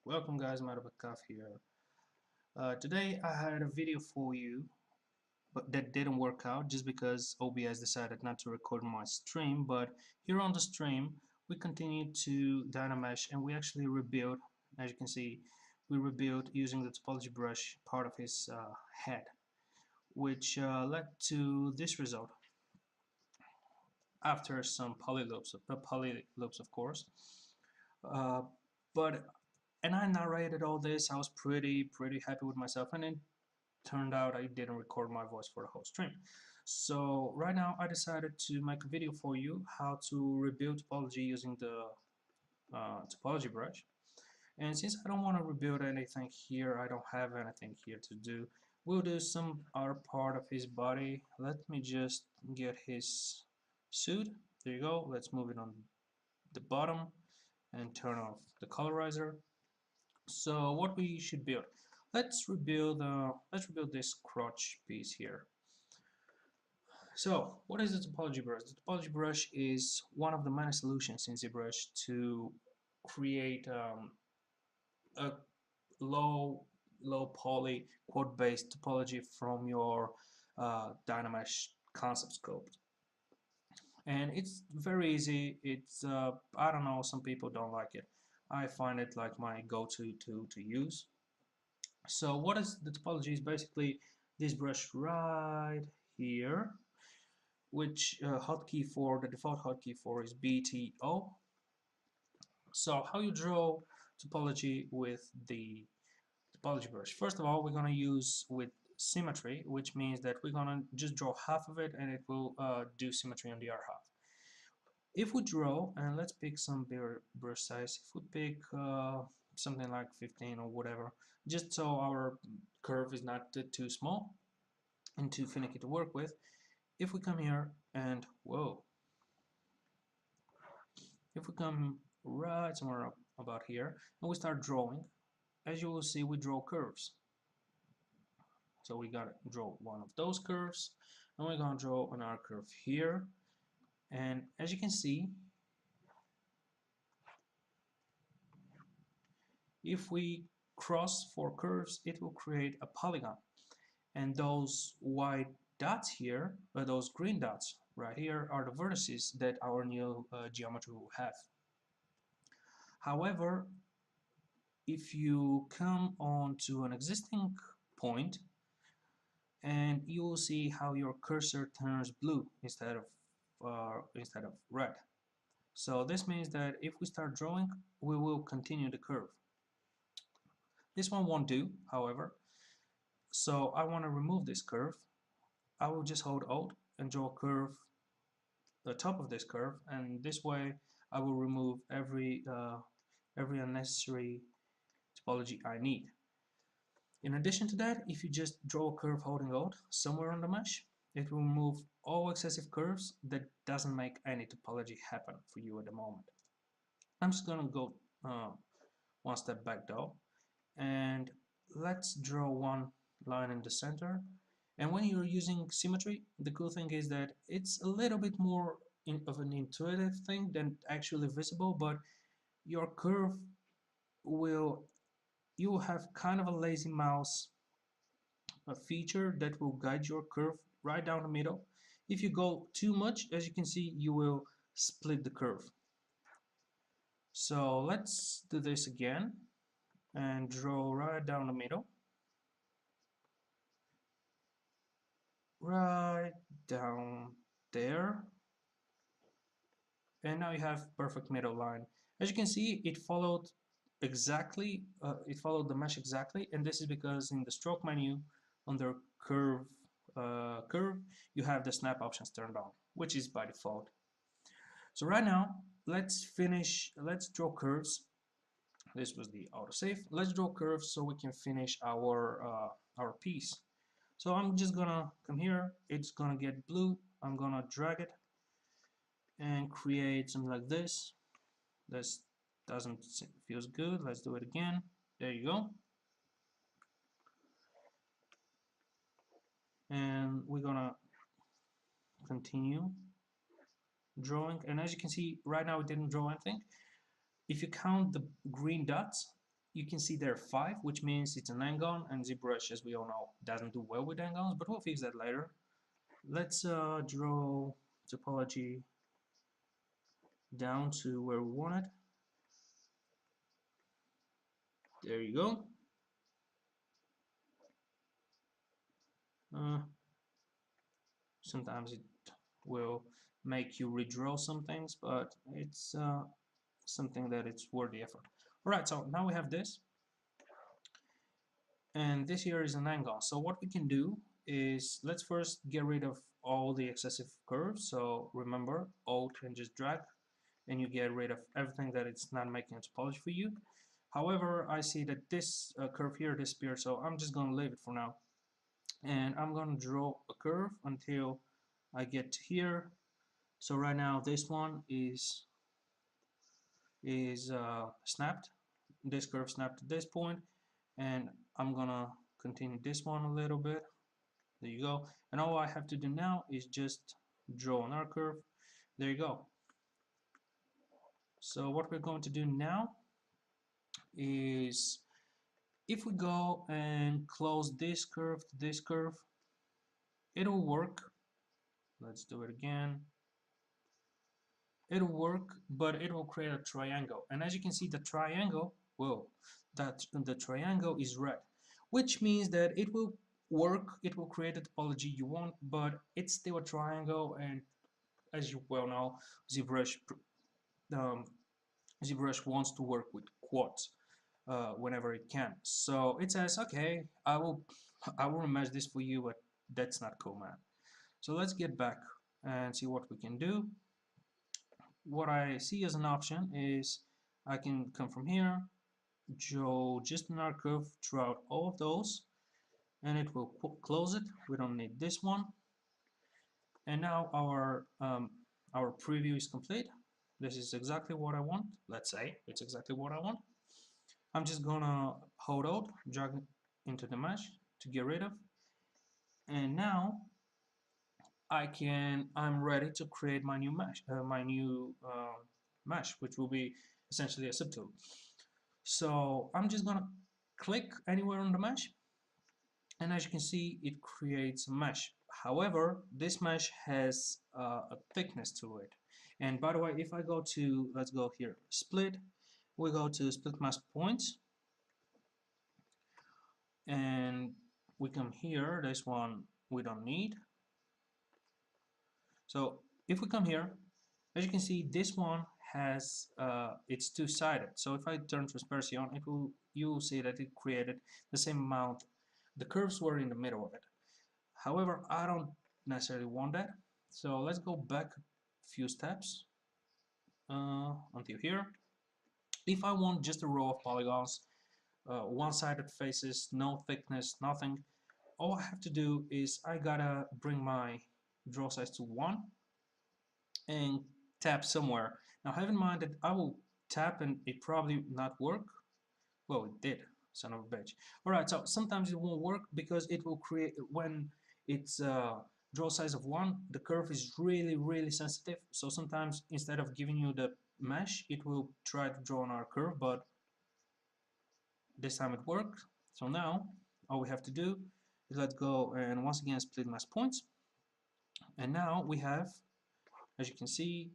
Welcome guys, Madabakaf here. Today I had a video for you, but that didn't work out just because OBS decided not to record my stream. But here on the stream, we continued to dynamesh and we actually rebuilt, as you can see, we rebuilt using the topology brush part of his head, which led to this result after some poly loops of course. Uh, but and I narrated all this. I was pretty happy with myself, and it turned out I didn't record my voice for the whole stream. So right now I decided to make a video for you how to rebuild topology using the topology brush. And since I don't want to rebuild anything here, I don't have anything here to do, we'll do some other part of his body. Let me just get his suit. There you go. Let's move it on the bottom and turn off the colorizer. So what we should build? Let's rebuild this crotch piece here. So what is the topology brush? The topology brush is one of the many solutions in ZBrush to create a low poly quad based topology from your dynamesh concept scope. And it's very easy. It's I don't know, some people don't like it. I find it like my go-to tool to use. So what is the topology is basically this brush right here, which hotkey for the default hotkey for is BTO. So how you draw topology with the topology brush? First of all, we're going to use with symmetry, which means that we're going to just draw half of it and it will do symmetry on the other half. If we draw, and let's pick some bigger brush size, if we pick something like 15 or whatever, just so our curve is not too small and too finicky to work with. If we come here and, whoa, if we come right somewhere up about here and we start drawing, as you will see, we draw curves. So we gotta draw one of those curves and we're gonna draw another curve here. And as you can see, if we cross four curves, it will create a polygon. And those white dots here, or those green dots right here, are the vertices that our new geometry will have. However, if you come on to an existing point, and you will see how your cursor turns blue instead of red. So this means that if we start drawing, we will continue the curve. This one won't do, however. So I want to remove this curve. I will just hold Alt and draw a curve, the top of this curve, and this way I will remove every unnecessary topology I need. In addition to that, if you just draw a curve holding Alt somewhere on the mesh, it will remove all excessive curves that doesn't make any topology happen for you at the moment. I'm just gonna go one step back though, and let's draw one line in the center. And when you're using symmetry, the cool thing is that it's a little bit more of an intuitive thing than actually visible, but your curve will, you will have kind of a lazy mouse feature that will guide your curve right down the middle. If you go too much, as you can see, you will split the curve. So let's do this again and draw right down the middle. Right down there. And now you have perfect middle line. As you can see, it followed exactly, it followed the mesh exactly, and this is because in the stroke menu under curve, you have the snap options turned on, which is by default. So right now, let's draw curves. This was the autosave. Let's draw curves so we can finish our piece. So I'm just gonna come here, it's gonna get blue, I'm gonna drag it and create something like this. This doesn't feels good. Let's do it again. There you go. And we're gonna continue drawing. And as you can see, right now it didn't draw anything. If you count the green dots, you can see there 5, which means it's an angle, and ZBrush, as we all know, doesn't do well with angles, but we'll fix that later. Let's draw topology down to where we want it. There you go. Sometimes it will make you redraw some things, but it's something that it's worth the effort. Alright, so now we have this, and this here is an angle. So what we can do is, let's first get rid of all the excessive curves. So remember, Alt and just drag, and you get rid of everything that it's not making a topology for you. However, I see that this curve here disappeared, so I'm just going to leave it for now. And I'm going to draw a curve until I get to here. So right now this one is snapped. This curve snapped at this point, and I'm gonna continue this one a little bit. There you go. And all I have to do now is just draw another curve. There you go. So what we're going to do now is, if we go and close this curve to this curve, it'll work. Let's do it again. It'll work, but it will create a triangle. And as you can see, the triangle, whoa, that the triangle is red, which means that it will work, it will create the topology you want, but it's still a triangle. And as you well know, ZBrush um, ZBrush wants to work with quads whenever it can. So it says, okay, I will remesh this for you, but that's not cool, man. So let's get back and see what we can do. What I see as an option is I can come from here, draw just another curve throughout all of those, and it will close it. We don't need this one. And now our preview is complete. This is exactly what I want. Let's say it's exactly what I want. I'm just gonna hold out, drag it into the mesh to get rid of, and now I'm ready to create my new mesh, mesh, which will be essentially a subtool. So I'm just gonna click anywhere on the mesh, and as you can see, it creates a mesh. However, this mesh has a thickness to it. And by the way, if I go to, let's go here, split, we go to split mask points, and we come here, this one we don't need. So if we come here, as you can see, this one has it's two-sided. So if I turn transparency on, you will see that it created the same amount. The curves were in the middle of it. However, I don't necessarily want that. So let's go back a few steps until here. If I want just a row of polygons, one-sided faces, no thickness, nothing, all I have to do is I gotta bring my draw size to 1 and tap somewhere. Now have in mind that I will tap and it probably not work. Well, it did, son of a bitch. Alright, so sometimes it won't work because it will create, when it's draw size of 1, the curve is really sensitive. So sometimes instead of giving you the mesh, it will try to draw on our curve, but this time it worked. So now all we have to do is let's go and once again split mask points. And now we have, as you can see,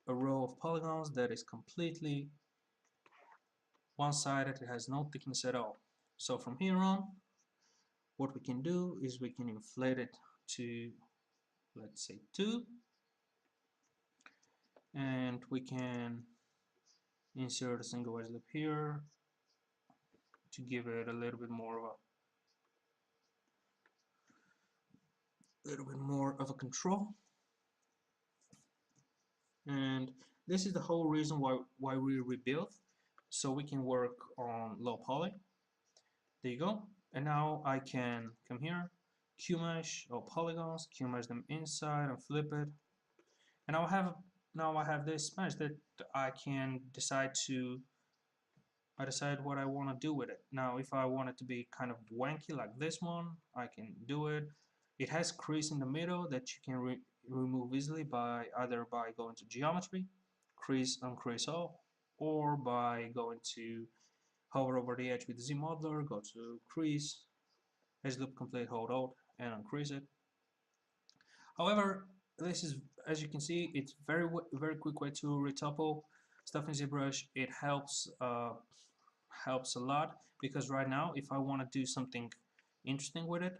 a row of polygons that is completely one-sided. It has no thickness at all. So from here on, what we can do is we can inflate it to, let's say, 2, and we can insert a single edge loop here to give it a little bit more of a control. And this is the whole reason why we rebuilt, so we can work on low poly. There you go. And now I can come here, QMesh all polygons, QMesh them inside and flip it. And now I have this mesh that I can decide what I want to do with it. Now if I want it to be kind of wanky like this one, I can do it. It has crease in the middle that you can remove easily by either by going to geometry, crease uncrease all, or by going to hover over the edge with the Z modeler, go to crease, edge loop complete, hold Alt, and increase it. However, this is, as you can see, it's very quick way to retopple stuff in ZBrush. It helps a lot, because right now, if I want to do something interesting with it,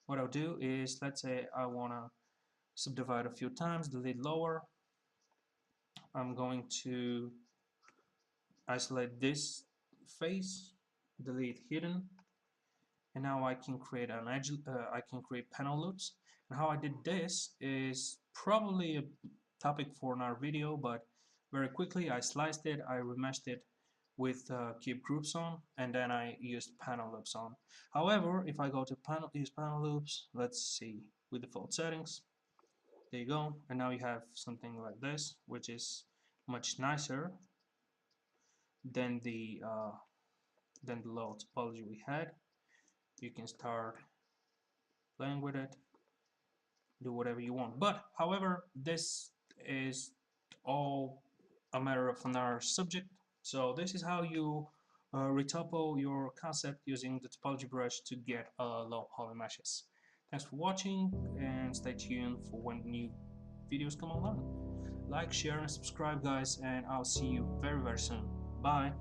what I'll do is, let's say I want to subdivide a few times, delete lower. I'm going to isolate this face, delete hidden, and now I can create an edge. I can create panel loops. And how I did this is probably a topic for another video, but very quickly I sliced it, I remeshed it with keep groups on, and then I used panel loops on. However, if I go to use panel loops, let's see, with default settings, there you go, and now you have something like this, which is much nicer than the low topology we had. You can start playing with it, do whatever you want. But however, this is all a matter of another subject. So this is how you retopple your concept using the topology brush to get low poly meshes. Thanks for watching, and stay tuned for when new videos come online. Like, share, and subscribe, guys, and I'll see you very soon. Bye.